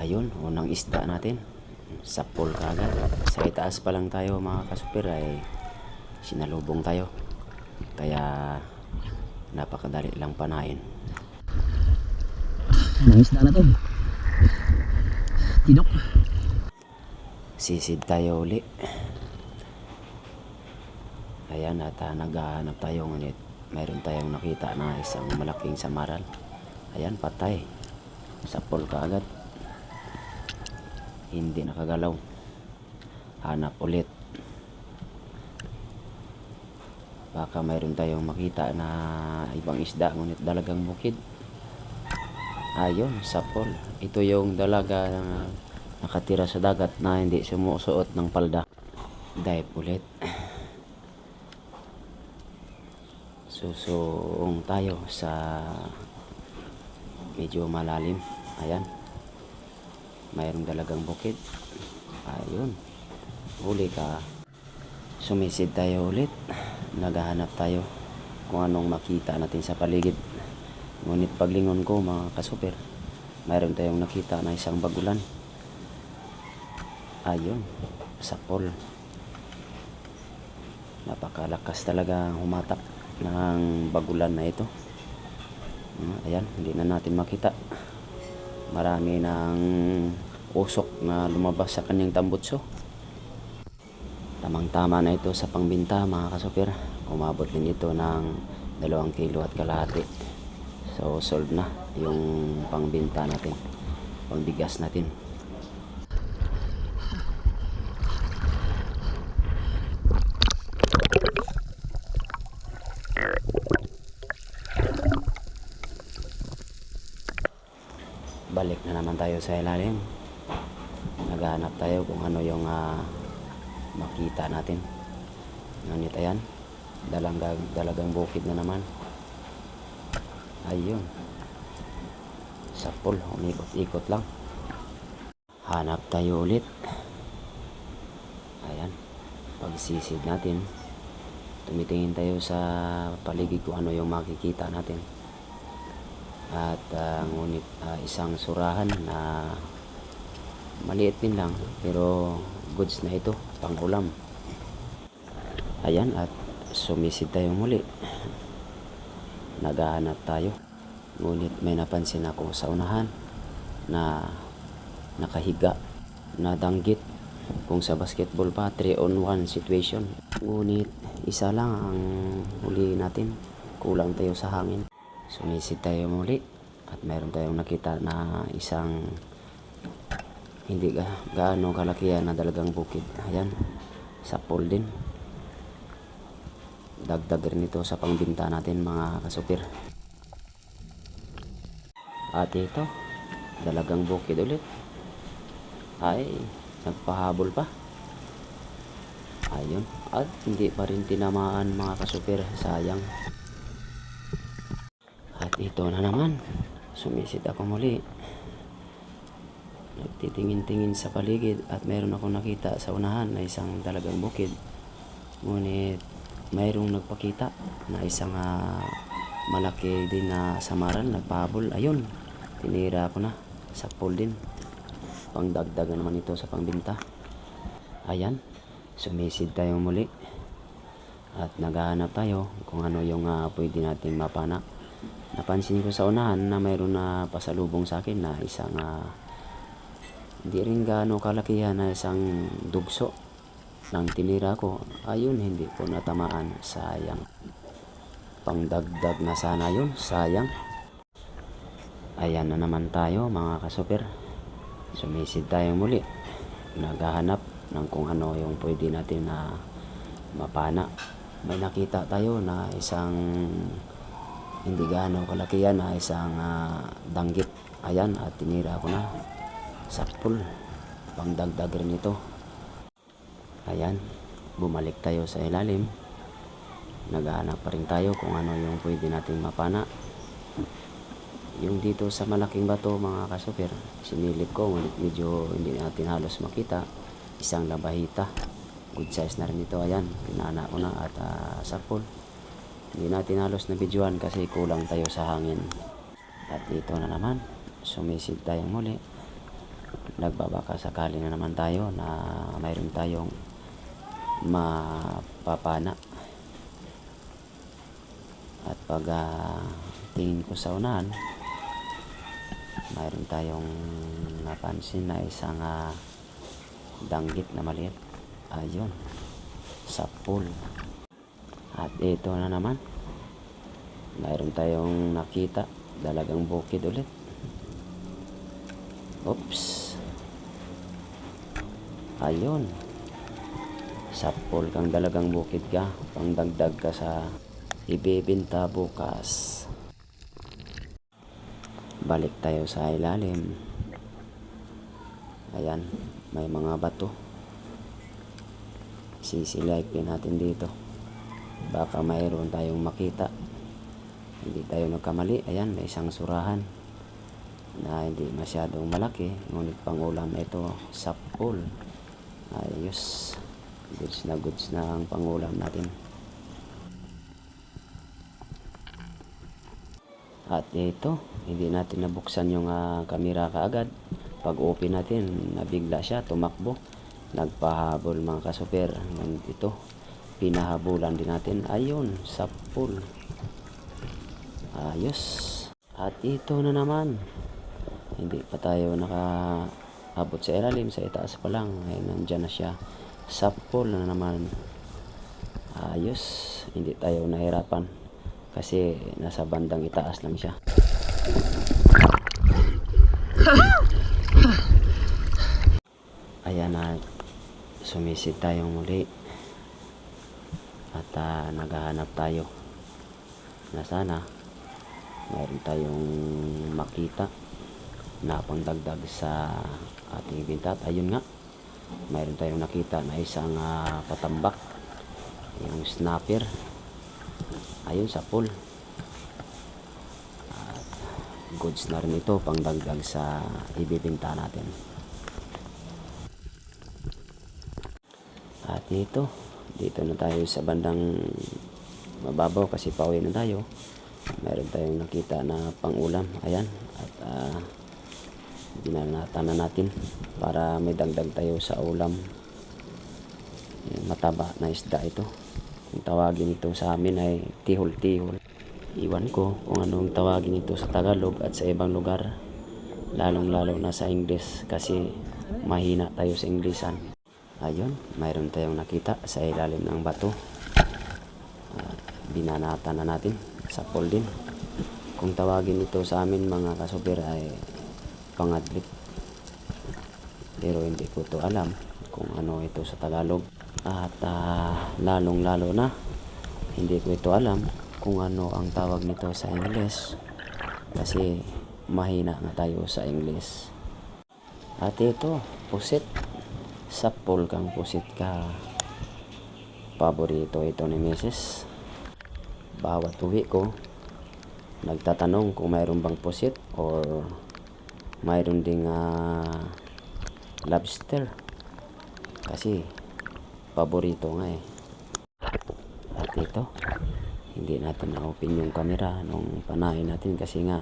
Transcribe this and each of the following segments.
Ayun, unang isda natin. Sapol kaagad. Sa itaas pa lang tayo mga kasuper ay sinalubong tayo. Kaya napakadali lang panain. Nangisda na to. Tinok. Sisid tayo uli. Ayan at naghahanap tayo ngunit mayroon tayong nakita na isang malaking samaral. Ayan, patay. Sapol kaagad. Hindi nakagalaw. Hanap ulit. Baka mayroon tayong makita na ibang isda ngunit dalagang bukid. Ayun, sapol. Ito yung dalaga na nakatira sa dagat na hindi sumusuot ng palda. Dive ulit. Susuong tayo sa medyo malalim. Ayan. Mayroong dalagang bukid. Ayun. Huli ka. Sumisid tayo ulit. Naghahanap tayo kung anong makita natin sa paligid. Ngunit paglingon ko mga kasuper, mayroon tayong nakita na isang bagulan. Ayun. Sapol. Napakalakas talaga humatak ng bagulan na ito. Ayan, hindi na natin makita. Marami ng usok na lumabas sa kanyang tambutso. Tamang-tama na ito sa pangbinta mga kasuper. Umabot din ito ng 2 kilo at kalahati. So sold na yung pangbinta natin, pangbigas natin. Balik na naman tayo sa ilalim. Naghahanap tayo kung ano yung makita natin. Ngunit ayan, dalagang bukid na naman. Ayun. Sapol, umikot-ikot lang. Hanap tayo ulit. Ayan. Pagsisid natin, tumitingin tayo sa paligid kung ano yung makikita natin. At ngunit isang surahan na maliit din lang pero goods na ito, pang ulam. Ayan, at sumisid tayo muli. Naghahanap tayo. Ngunit may napansin ako sa unahan na nakahiga, na danggit. Kung sa basketball pa, 3-on-1 situation. Ngunit isa lang ang huli natin. Kulang tayo sa hangin. Sumisid tayo muli at mayroon tayong nakita na isang hindi gaano kalakihan na dalagang bukid. Ayan, sapol din. Dagdag rin ito sa pangbinta natin mga kasupir. At ito, dalagang bukid ulit. Ay, nagpahabol pa. Ayun, at hindi pa rin tinamaan mga kasupir. Sayang. At ito na naman, sumisid ako muli. Nagtitingin-tingin sa paligid at mayroon akong nakita sa unahan na isang dalagang bukid. Ngunit mayroong nagpakita na isang malaki din na samaral, nagpahabol. Ayun, tinira ko na. Sapol din. Pangdagdag naman ito sa pangbinta. Ayan, sumisid tayo muli. At naghahanap tayo kung ano yung pwede nating mapana. Napansin ko sa unahan na mayroon na pasalubong sa akin na isang hindi rin gaano kalakihan na isang dugso. Nang tinira ko, ayun, hindi ko natamaan. Sayang. Pangdagdag na sana yun. Sayang. Ayan na naman tayo mga kasupir. Sumisid tayo muli. Naghahanap ng kung ano yung pwede natin na mapana. May nakita tayo na isang hindi gaano kalakihan na isang danggit. Ayan, at tinira ko na. Sapol. Pangdagdag rin ito. Ayan, bumalik tayo sa ilalim. Naghahanap pa rin tayo kung ano yung pwede nating mapana. Yung dito sa malaking bato mga kasupir, sinilip ko ngunit medyo hindi natin halos makita. Isang labahita. Good size na rin ito. Ayan, pinana ko na at sapol. Hindi natin halos na videoan kasi kulang tayo sa hangin. At ito na naman, sumisid tayo muli. nagbabaka sakali na naman tayo na mayroon tayong mapapana. At pag tingin ko sa unahan, mayroon tayong napansin na isang danggit na maliit. Ayun, sapul. At ito na naman, mayroon tayong nakita, dalagang bukid ulit. Oops. Ayun, sapul kang dalagang bukid ka, pangdagdag ka sa ibebenta bukas. Balik tayo sa ilalim. Ayan, may mga bato. Sisilipin natin dito, baka mayroon tayong makita. Hindi tayo nagkamali. Ayan, may isang surahan na hindi masyadong malaki, ngunit pangulam ito, sapul. Ayos, goods na ang pangulam natin. At ito, hindi natin nabuksan yung kamera kaagad. Pag open natin, nabigla siya, tumakbo, nagpahabol mga kasuper. Ngunit ito, pinahabulan din natin. Ayun, sapul. Ayos. At ito na naman, hindi pa tayo nakaabot sa ilalim, sa itaas pa lang. Ay, nandyan na siya, sapul na naman. Ayos, hindi tayo nahirapan kasi nasa bandang itaas lang siya. Ayan na, sumisid tayo muli at naghahanap tayo na sana mayroon tayong makita na pangdagdag sa ating bintat. Ayun nga, mayroon tayong nakita na isang patambak, yung snapper. Ayun, sapul. Goods na rin ito, pangdagdag sa ibibenta natin. At dito na tayo sa bandang mababaw kasi pauwi na tayo. Meron tayong nakita na pangulam. Ayan, at binanatan na natin para may dagdag tayo sa ulam. Mataba na isda ito. Kung tawagin ito sa amin ay tihol-tihol. Iwan ko kung anong tawagin ito sa Tagalog at sa ibang lugar, lalong-lalo na sa English kasi mahina tayo sa Inglesan. Ayun, mayroon tayong nakita sa ilalim ng bato. Binanatan na natin, sapul din. Kung tawagin ito sa amin mga kasuper ay pangadlip, pero hindi ko to alam kung ano ito sa Tagalog. At lalong-lalo na hindi ko ito alam kung ano ang tawag nito sa English kasi mahina nga tayo sa English. At ito, pusit. Sapul kang pusit ka. Paborito ito ni Mrs. Bawat uwi ko, nagtatanong kung mayroon bang pusit or mayroon ding lobster kasi paborito nga eh. At ito, hindi natin na-open yung camera nung panahin natin kasi nga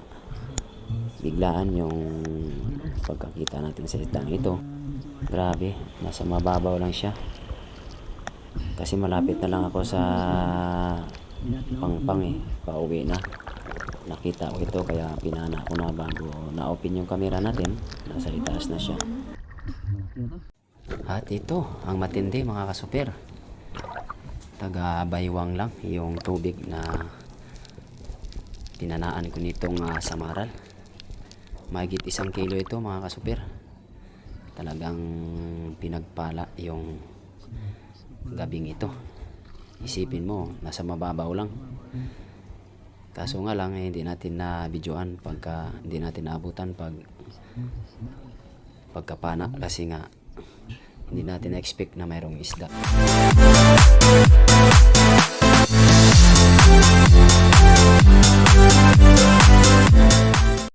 biglaan yung pagkakita natin sa isdang ito. Grabe, nasa mababaw lang siya kasi malapit na lang ako sa Pangpang eh, pauwi na. Nakita ko ito kaya pinana ko na bago na-open yung camera natin. Nasa itaas na siya. At ito, ang matindi mga kasuper, taga-baywang lang yung tubig na pinanaan ko nitong samaral. Mahigit 1 kilo ito mga kasuper. Talagang pinagpala yung gabing ito. Isipin mo, nasa mababaw lang. Kaso nga lang hindi natin na videoan pagka hindi natin naabutan pagkapana kasi nga hindi natin expect na mayroong isda.